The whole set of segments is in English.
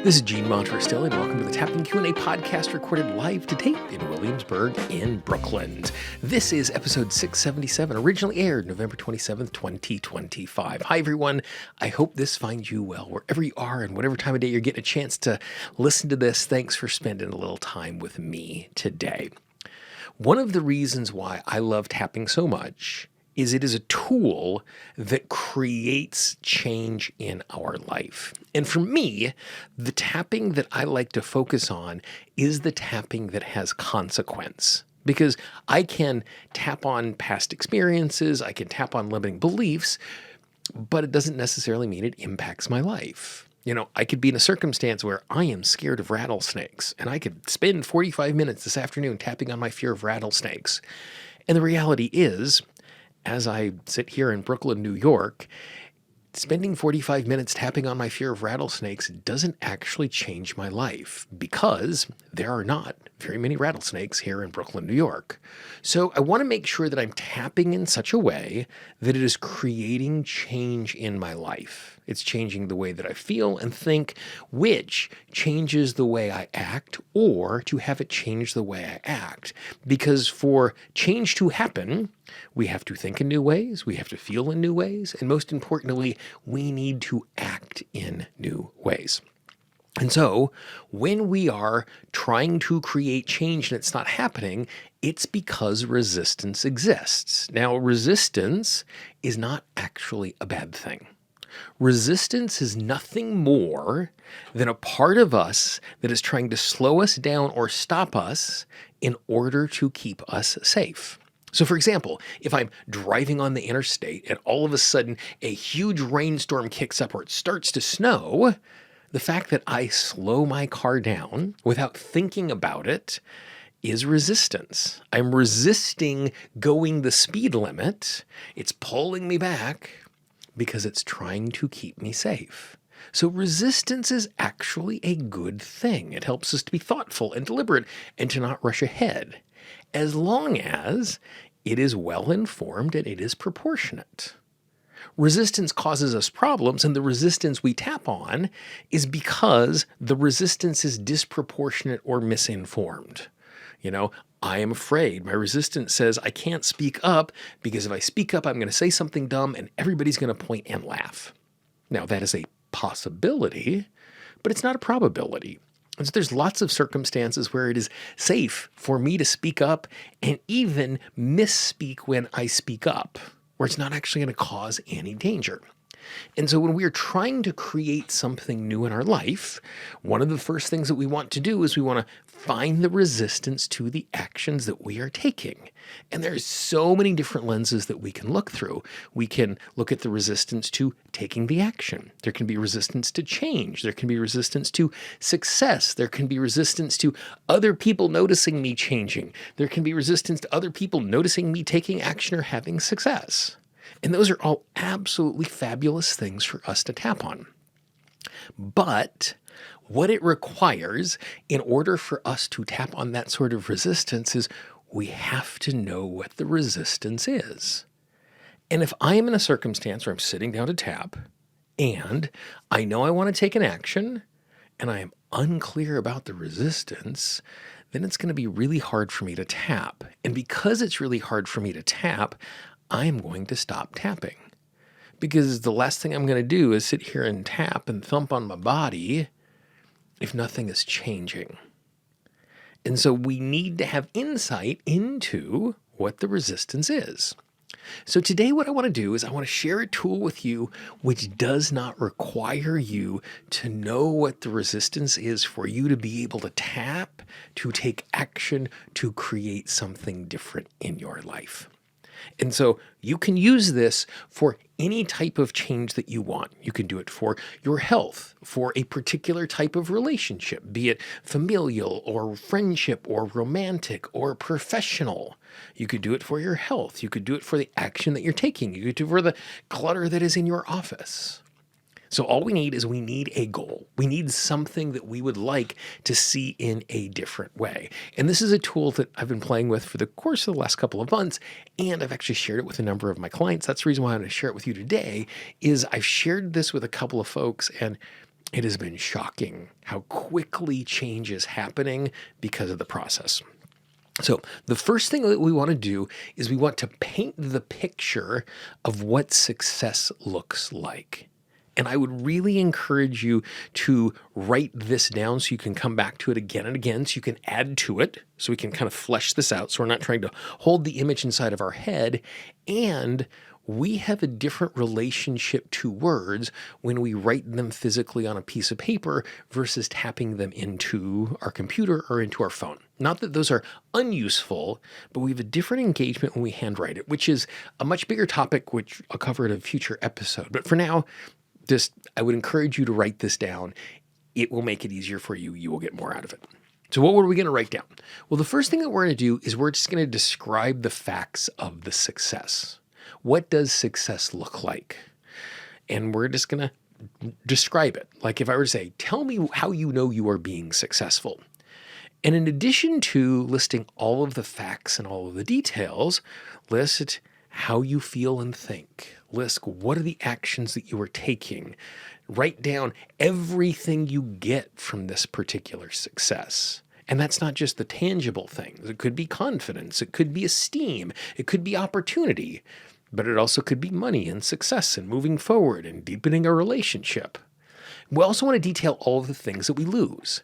This is Gene Montestelli, and welcome to the Tapping Q&A podcast recorded live to tape in Williamsburg in Brooklyn. This is episode 677, originally aired November 27th, 2025. Hi, everyone. I hope this finds you well wherever you are and whatever time of day you're getting a chance to listen to this. Thanks for spending a little time with me today. One of the reasons why I love tapping so much is it is a tool that creates change in our life. And for me, the tapping that I like to focus on is the tapping that has consequence. Because I can tap on past experiences, I can tap on limiting beliefs, but it doesn't necessarily mean it impacts my life. You know, I could be in a circumstance where I am scared of rattlesnakes, and I could spend 45 minutes this afternoon tapping on my fear of rattlesnakes. And the reality is, as I sit here in Brooklyn, New York, spending 45 minutes tapping on my fear of rattlesnakes doesn't actually change my life because there are not very many rattlesnakes here in Brooklyn, New York. So I want to make sure that I'm tapping in such a way that it is creating change in my life. It's changing the way that I feel and think, which changes the way I act, or to have it change the way I act. Because for change to happen, we have to think in new ways, we have to feel in new ways, and most importantly, we need to act in new ways. And so when we are trying to create change and it's not happening, it's because resistance exists. Now, resistance is not actually a bad thing. Resistance is nothing more than a part of us that is trying to slow us down or stop us in order to keep us safe. So for example, if I'm driving on the interstate and all of a sudden a huge rainstorm kicks up or it starts to snow, the fact that I slow my car down without thinking about it is resistance. I'm resisting going the speed limit. It's pulling me back because it's trying to keep me safe. So resistance is actually a good thing. It helps us to be thoughtful and deliberate and to not rush ahead, as long as it is well informed and it is proportionate. Resistance causes us problems, and the resistance we tap on is because the resistance is disproportionate or misinformed. You know, I am afraid. My resistance says I can't speak up because if I speak up, I'm going to say something dumb and everybody's going to point and laugh. Now, that is a possibility, but it's not a probability. And so there's lots of circumstances where it is safe for me to speak up and even misspeak when I speak up, where it's not actually going to cause any danger. And so when we are trying to create something new in our life, one of the first things that we want to do is we want to find the resistance to the actions that we are taking. And there's so many different lenses that we can look through. We can look at the resistance to taking the action. There can be resistance to change. There can be resistance to success. There can be resistance to other people noticing me changing. There can be resistance to other people noticing me taking action or having success. And those are all absolutely fabulous things for us to tap on. But what it requires in order for us to tap on that sort of resistance is we have to know what the resistance is. And if I am in a circumstance where I'm sitting down to tap and I know I want to take an action and I am unclear about the resistance, then it's going to be really hard for me to tap. And because it's really hard for me to tap, I'm going to stop tapping, because the last thing I'm going to do is sit here and tap and thump on my body if nothing is changing. And so we need to have insight into what the resistance is. So today what I want to do is I want to share a tool with you which does not require you to know what the resistance is for you to be able to tap, to take action, to create something different in your life. And so you can use this for any type of change that you want. You can do it for your health, for a particular type of relationship, be it familial or friendship or romantic or professional. You could do it for your health. You could do it for the action that you're taking. You could do it for the clutter that is in your office. So all we need is we need a goal. We need something that we would like to see in a different way. And this is a tool that I've been playing with for the course of the last couple of months, and I've actually shared it with a number of my clients. That's the reason why I'm going to share it with you today, is I've shared this with a couple of folks, and it has been shocking how quickly change is happening because of the process. So the first thing that we want to do is we want to paint the picture of what success looks like. And I would really encourage you to write this down so you can come back to it again and again, so you can add to it, so we can kind of flesh this out. So we're not trying to hold the image inside of our head. And we have a different relationship to words when we write them physically on a piece of paper versus tapping them into our computer or into our phone. Not that those are unuseful, but we have a different engagement when we handwrite it, which is a much bigger topic, which I'll cover in a future episode. But for now, I would encourage you to write this down. It will make it easier for you. You will get more out of it. So what were we going to write down? Well, the first thing that we're going to do is we're just going to describe the facts of the success. What does success look like? And we're just going to describe it. Like if I were to say, tell me how you know you are being successful. And in addition to listing all of the facts and all of the details, list how you feel and think. List what are the actions that you are taking. Write down everything you get from this particular success. And that's not just the tangible things. It could be confidence. It could be esteem. It could be opportunity. But it also could be money and success and moving forward and deepening a relationship. We also want to detail all of the things that we lose.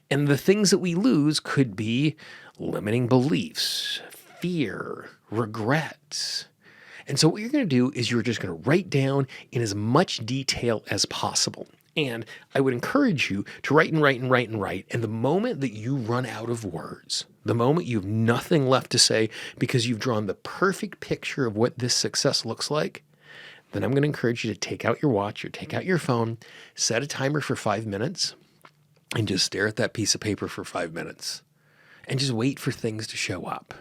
And the things that we lose could be limiting beliefs, fear, regrets. And so what you're going to do is you're just going to write down in as much detail as possible. And I would encourage you to write and write and write and write. And the moment that you run out of words, the moment you have nothing left to say because you've drawn the perfect picture of what this success looks like, then I'm going to encourage you to take out your watch or take out your phone, set a timer for 5 minutes, and just stare at that piece of paper for 5 minutes and just wait for things to show up.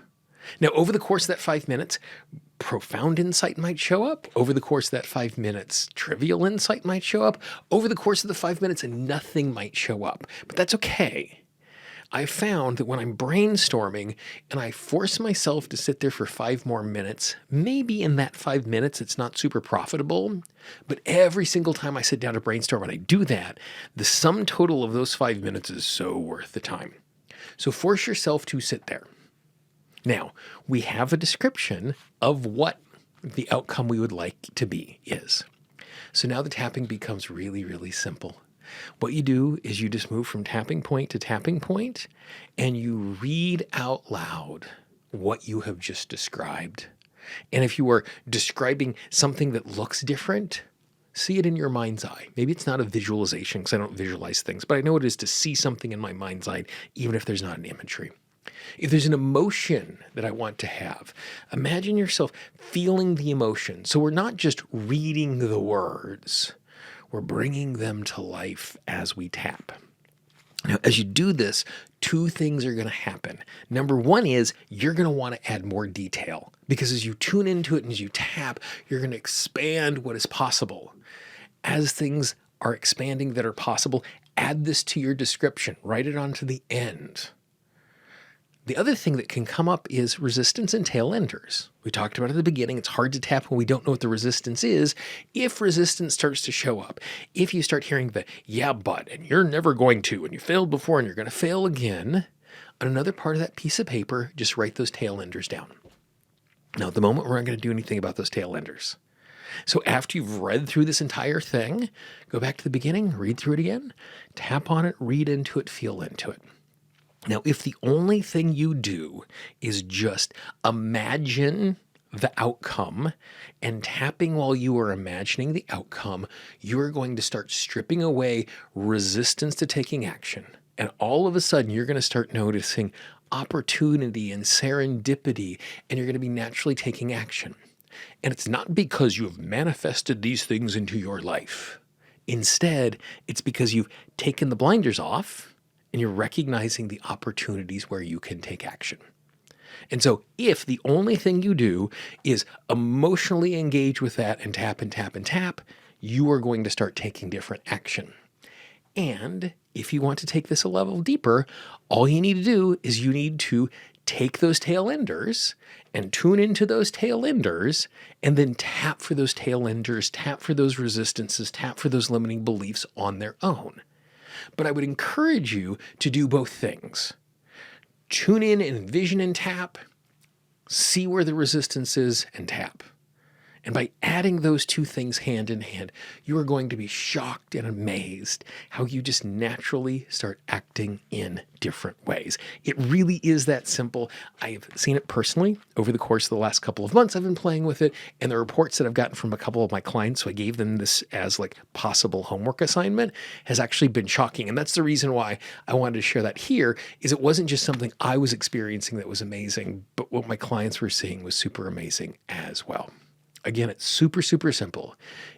Now, over the course of that 5 minutes, profound insight might show up. Over the course of that 5 minutes, trivial insight might show up. Over the course of the 5 minutes, and nothing might show up. But that's okay. I found that when I'm brainstorming and I force myself to sit there for 5 more minutes, maybe in that 5 minutes it's not super profitable, but every single time I sit down to brainstorm and I do that, the sum total of those 5 minutes is so worth the time. So force yourself to sit there. Now, we have a description of what the outcome we would like to be is. So now the tapping becomes really, really simple. What you do is you just move from tapping point to tapping point, and you read out loud what you have just described. And if you are describing something that looks different, see it in your mind's eye. Maybe it's not a visualization because I don't visualize things, but I know it is to see something in my mind's eye, even if there's not an imagery. If there's an emotion that I want to have, imagine yourself feeling the emotion. So we're not just reading the words, we're bringing them to life as we tap. Now, as you do this, 2 things are going to happen. Number 1 is you're going to want to add more detail because as you tune into it and as you tap, you're going to expand what is possible. As things are expanding that are possible, add this to your description, write it onto the end. The other thing that can come up is resistance and tail enders. We talked about at the beginning, it's hard to tap when we don't know what the resistance is. If resistance starts to show up, if you start hearing the, yeah, but, and you're never going to, and you failed before and you're going to fail again, on another part of that piece of paper, just write those tail enders down. Now, at the moment, we're not going to do anything about those tail enders. So after you've read through this entire thing, go back to the beginning, read through it again, tap on it, read into it, feel into it. Now, if the only thing you do is just imagine the outcome and tapping while you are imagining the outcome, you are going to start stripping away resistance to taking action. And all of a sudden, you're going to start noticing opportunity and serendipity, and you're going to be naturally taking action. And it's not because you have manifested these things into your life. Instead, it's because you've taken the blinders off and you're recognizing the opportunities where you can take action. And so if the only thing you do is emotionally engage with that and tap and tap and tap, you are going to start taking different action. And if you want to take this a level deeper, all you need to do is you need to take those tail enders and tune into those tail enders, and then tap for those tail enders, tap for those resistances, tap for those limiting beliefs on their own. But I would encourage you to do both things. Tune in and envision and tap, see where the resistance is and tap. And by adding those two things hand in hand, you are going to be shocked and amazed how you just naturally start acting in different ways. It really is that simple. I've seen it personally over the course of the last couple of months. I've been playing with it, and the reports that I've gotten from a couple of my clients, so I gave them this as like possible homework assignment, has actually been shocking. And that's the reason why I wanted to share that here, is it wasn't just something I was experiencing that was amazing, but what my clients were seeing was super amazing as well. Again, it's super, super simple.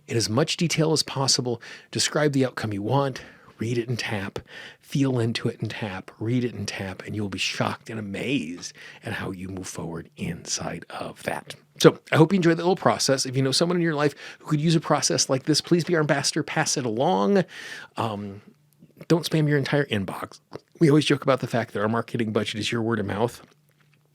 In as much detail as possible, describe the outcome you want, read it and tap, feel into it and tap, read it and tap, and you'll be shocked and amazed at how you move forward inside of that. So I hope you enjoyed that little process. If you know someone in your life who could use a process like this, please be our ambassador, pass it along. Don't spam your entire inbox. We always joke about the fact that our marketing budget is your word of mouth.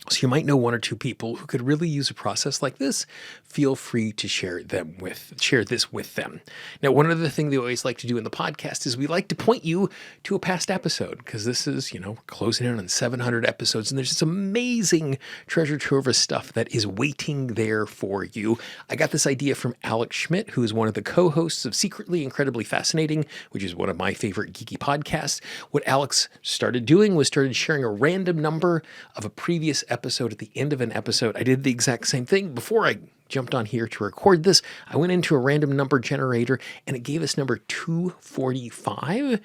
So you might know one or two people who could really use a process like this. Feel free to share this with them. Now, one other thing they always like to do in the podcast is we like to point you to a past episode, because this is, we're closing in on 700 episodes, and there's this amazing treasure trove of stuff that is waiting there for you. I got this idea from Alex Schmidt, who is one of the co-hosts of Secretly Incredibly Fascinating, which is one of my favorite geeky podcasts. What Alex started doing was sharing a random number of a previous episode at the end of an episode. I did the exact same thing before I jumped on here to record this. I went into a random number generator and it gave us number 245,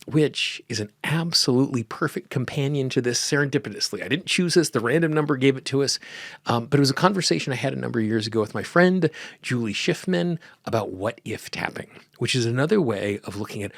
which is an absolutely perfect companion to this serendipitously. I didn't choose this. The random number gave it to us. But it was a conversation I had a number of years ago with my friend, Julie Schiffman, about what if tapping, which is another way of looking at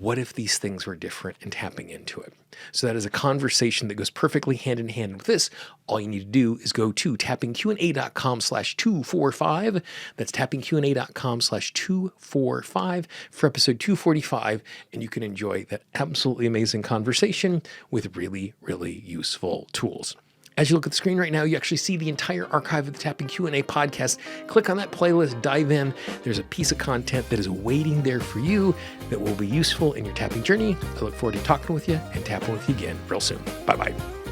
what if these things were different and tapping into it. So that is a conversation that goes perfectly hand in hand with this. All you need to do is go to tappingqna.com/245. That's tappingqna.com/245 for episode 245. And you can enjoy that absolutely amazing conversation with really, really useful tools. As you look at the screen right now, you actually see the entire archive of the Tapping Q&A podcast. Click on that playlist, dive in. There's a piece of content that is waiting there for you that will be useful in your tapping journey. I look forward to talking with you and tapping with you again real soon. Bye-bye.